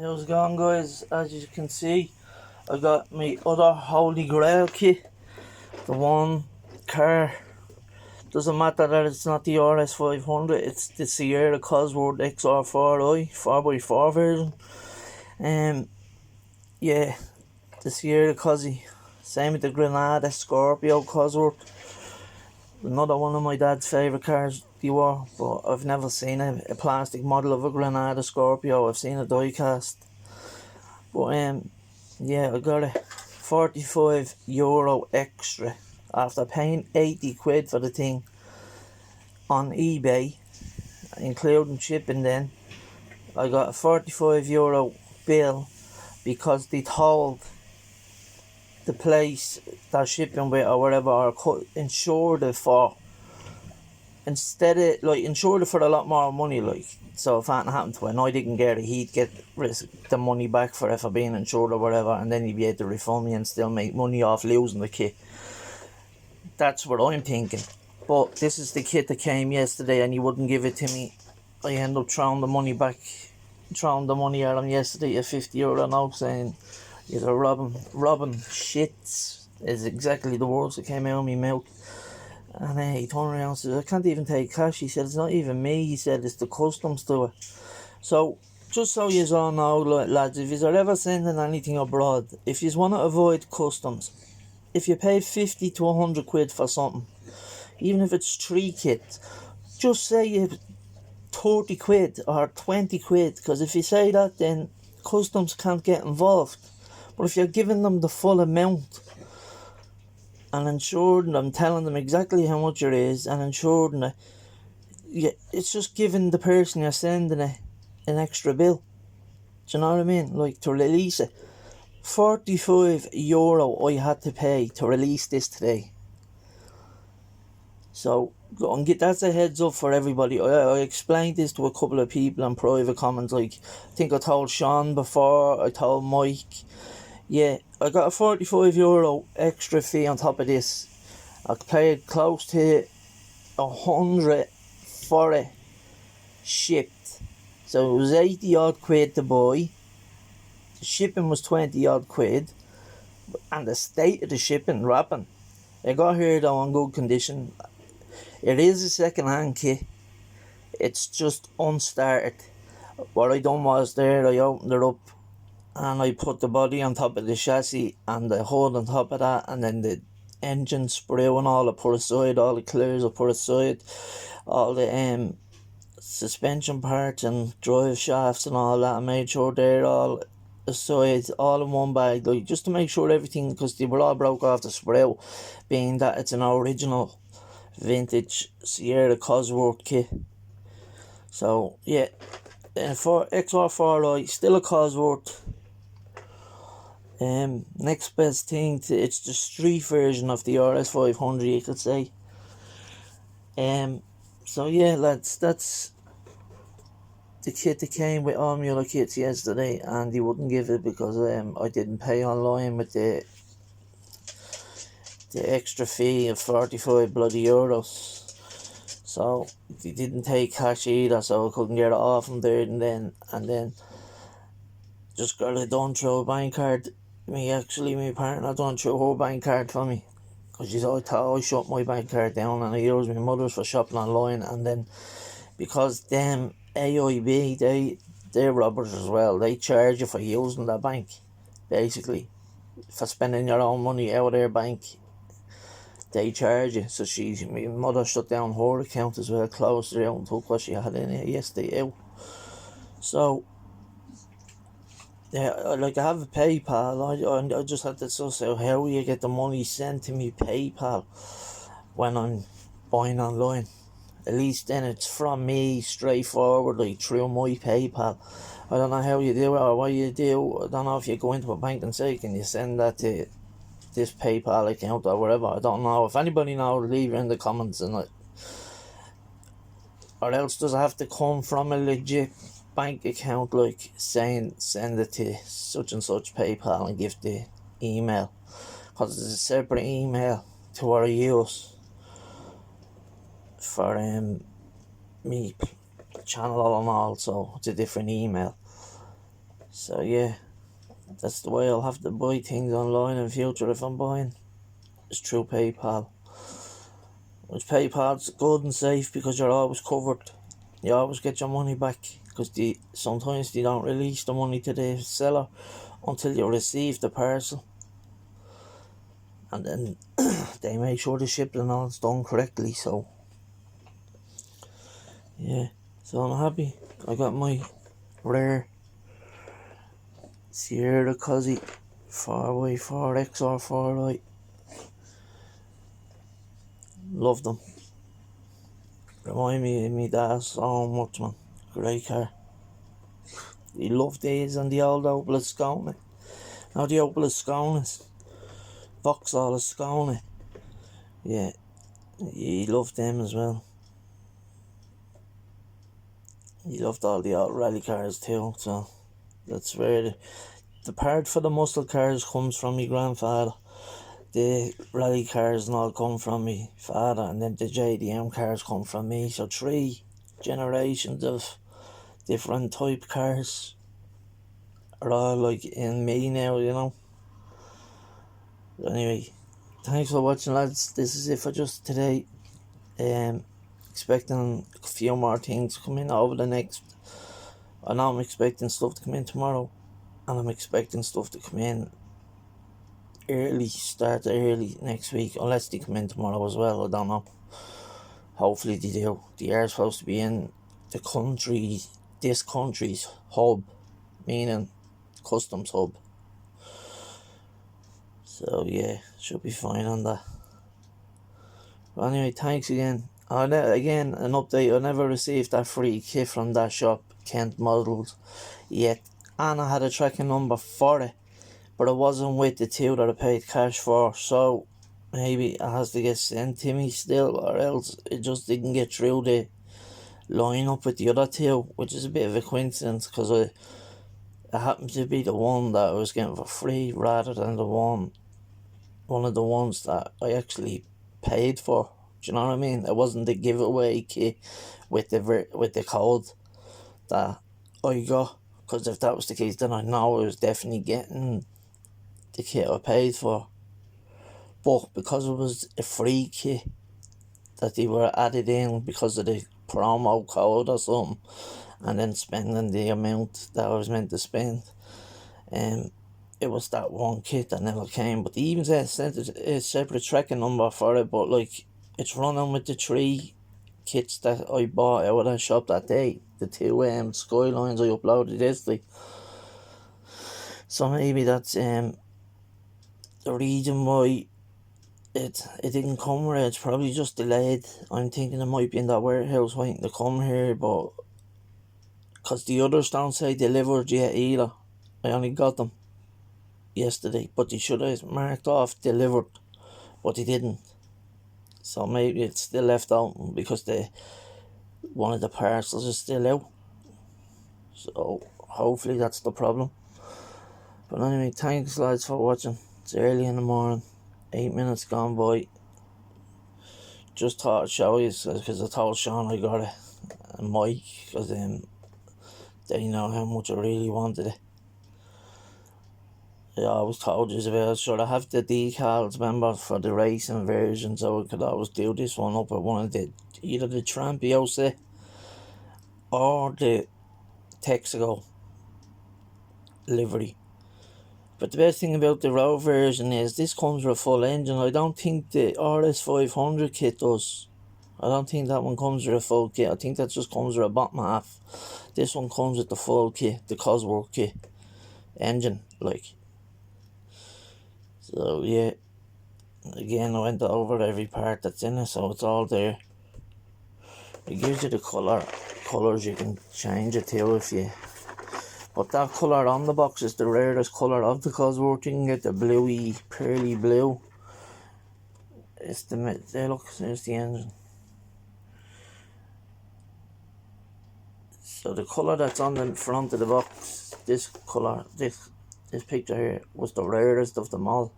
How's it going, guys? As you can see, I got my other holy grail kit. The one car. Doesn't matter that it's not the RS500, it's the Sierra Cosworth XR4i 4x4 version. Um, yeah, the Sierra Cossie. Same with the Granada Scorpio Cosworth. Another one of my dad's favourite cars they were, but I've never seen a plastic model of a Granada Scorpio. I've seen a diecast. But yeah, I got a €45 extra after paying 80 quid for the thing on eBay, including shipping. Then I got a €45 bill because they told the place they're shipping with or whatever, or insured it for, instead of like insured it for a lot more money, like, so if anything happened to it and I didn't get it, he'd get the money back for it for being insured or whatever, and then he'd be able to refund me and still make money off losing the kit. That's what I'm thinking. But this is the kit that came yesterday and he wouldn't give it to me. I ended up throwing the money at him yesterday, a €50 note, saying you're robbing shits, is exactly the words that came out of my mouth. And he turned around and said, I can't even take cash. He said, it's not even me. He said, it's the customs to it. So, just so you all know, lads, if you're ever sending anything abroad, if you want to avoid customs, if you pay 50 to 100 quid for something, even if it's 3 kits, just say you 30 quid or 20 quid, because if you say that, then customs can't get involved. But if you're giving them the full amount and ensuring them, telling them exactly how much it is, and ensuring that, yeah, it's just giving the person you're sending it an extra bill. Do you know what I mean? Like, to release it. €45 I had to pay to release this today. So, that's a heads up for everybody. I explained this to a couple of people in private comments. Like, I think I told Sean before, I told Mike. Yeah, I got a €45 extra fee on top of this. I paid close to 100 for it shipped. So it was 80 odd quid to buy. The shipping was 20 odd quid. And the state of the shipping, wrapping. I got here though in good condition. It is a second hand kit. It's just unstarted. What I done was there, I opened it up and I put the body on top of the chassis and the hood on top of that, and then the engine sprue and all I put aside, all the clears I put aside, all the suspension parts and drive shafts and all that. I made sure they're all aside, all in one bag, like, just to make sure everything, because they were all broke off the sprue, being that it's an original vintage Sierra Cosworth kit. So yeah, for XR4i, still a Cosworth. Next best thing it's the street version of the RS500, you could say. So yeah, lads, that's the kit that came with all my other kits yesterday, and he wouldn't give it because I didn't pay online with the extra fee of 45 bloody euros. So he didn't take cash either, so I couldn't get it off him there and then just got it done through a bank card. My partner done through her bank card for me, because I thought I shut my bank card down and I used my mother's for shopping online. And then because them AIB, they're robbers as well, they charge you for using that bank, basically for spending your own money out of their bank. They charge you. So my mother shut down her account as well, closed it out and took what she had in it yesterday out. So yeah, like, I have a PayPal. I just had to suss out how you get the money sent to me PayPal when I'm buying online. At least then it's from me straightforward, like through my PayPal. I don't know how you do it or what you do. I don't know if you go into a bank and say, can you send that to this PayPal account or whatever. I don't know. If anybody knows, leave it in the comments. Or else does it have to come from a legit bank account, like saying send it to such and such PayPal and give the email, because there's a separate email to what I use for me channel and all, so it's a different email. So yeah, that's the way I'll have to buy things online in the future if I'm buying. It's through PayPal. Which PayPal's good and safe because you're always covered. You always get your money back because sometimes they don't release the money to the seller until you receive the parcel, and then they make sure the shipping and all is done correctly. So yeah, so I'm happy. I got my rare Sierra cossie 4x4 XR4 light. Love them. Remind me of me dad so much, man. Great car. He loved these and the old Opel Ascona. Now the Opel Asconas. Vauxhall Ascona. Yeah, he loved them as well. He loved all the old rally cars too, so that's where the part for the muscle cars comes from my grandfather. The rally cars and all come from my father, and then the JDM cars come from me. So 3 generations of different type cars are all like in me now, you know. Anyway, thanks for watching, lads. This is it for just today. Expecting a few more things to come in over the next. I know I'm expecting stuff to come in tomorrow, and I'm expecting stuff to come in start early next week, unless they come in tomorrow as well. I don't know. Hopefully they do. They are supposed to be in this country's hub, meaning customs hub. So yeah, should be fine on that. But anyway, thanks again. Again, an update. I never received that free kit from that shop, Kent Models, yet. And I had a tracking number for it, but it wasn't with the 2 that I paid cash for. So maybe it has to get sent to me still, or else it just didn't get through the line up with the other 2, which is a bit of a coincidence because it happened to be the one that I was getting for free rather than the one of the ones that I actually paid for. Do you know what I mean? It wasn't the giveaway kit with the code that I got, because if that was the case, then I know I was definitely getting the kit I paid for. But because it was a free kit that they were added in because of the promo code or something, and then spending the amount that I was meant to spend, it was that one kit that never came. But they even sent a separate tracking number for it, but like it's running with the 3 kits that I bought out of that shop that day, the 2 Skylines I uploaded yesterday. So maybe that's the reason why it didn't come here. It's probably just delayed. I'm thinking it might be in that warehouse waiting to come here, but because the others don't say delivered yet either. I only got them yesterday, but they should have marked off delivered, but they didn't. So maybe it's still left open because one of the parcels is still out. So hopefully that's the problem. But anyway, thanks lads for watching. It's early in the morning, 8 minutes gone by. Just thought I'd show you because I told Sean I got it and Mike, because they know how much I really wanted it. I always told you about it. Sure, I have the decals, remember, for the racing version, so I could always do this one up at one of either the Trampiosa or the Texaco livery. But the best thing about the road version is this comes with a full engine. I don't think the RS500 kit does. I don't think that one comes with a full kit. I think that just comes with a bottom half. This one comes with the full kit, the Cosworth kit engine, like. So yeah, again I went over every part that's in it, so it's all there. It gives you the colours you can change it to if you. But that colour on the box is the rarest colour of the Cosworth. You can get the bluey, pearly blue. It's look, there's the engine. So the colour that's on the front of the box, this colour, this picture here, was the rarest of them all.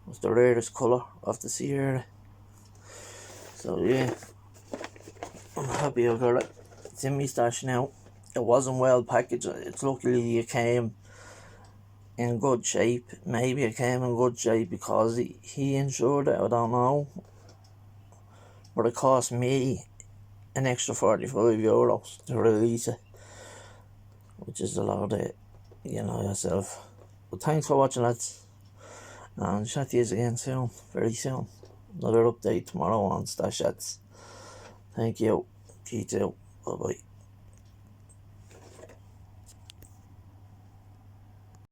Was the rarest colour of the Sierra. So yeah, I'm happy I got it. It's in my stash now. it wasn't well packaged. It's luckily it came in good shape. Maybe it came in good shape because he insured it, I don't know. But it cost me an extra €45 to release it, which is a lot of, yourself. But thanks for watching, lads, and chat to you again soon, very soon. Another update tomorrow on Stash Chats. Thank you. Keep out. Bye bye.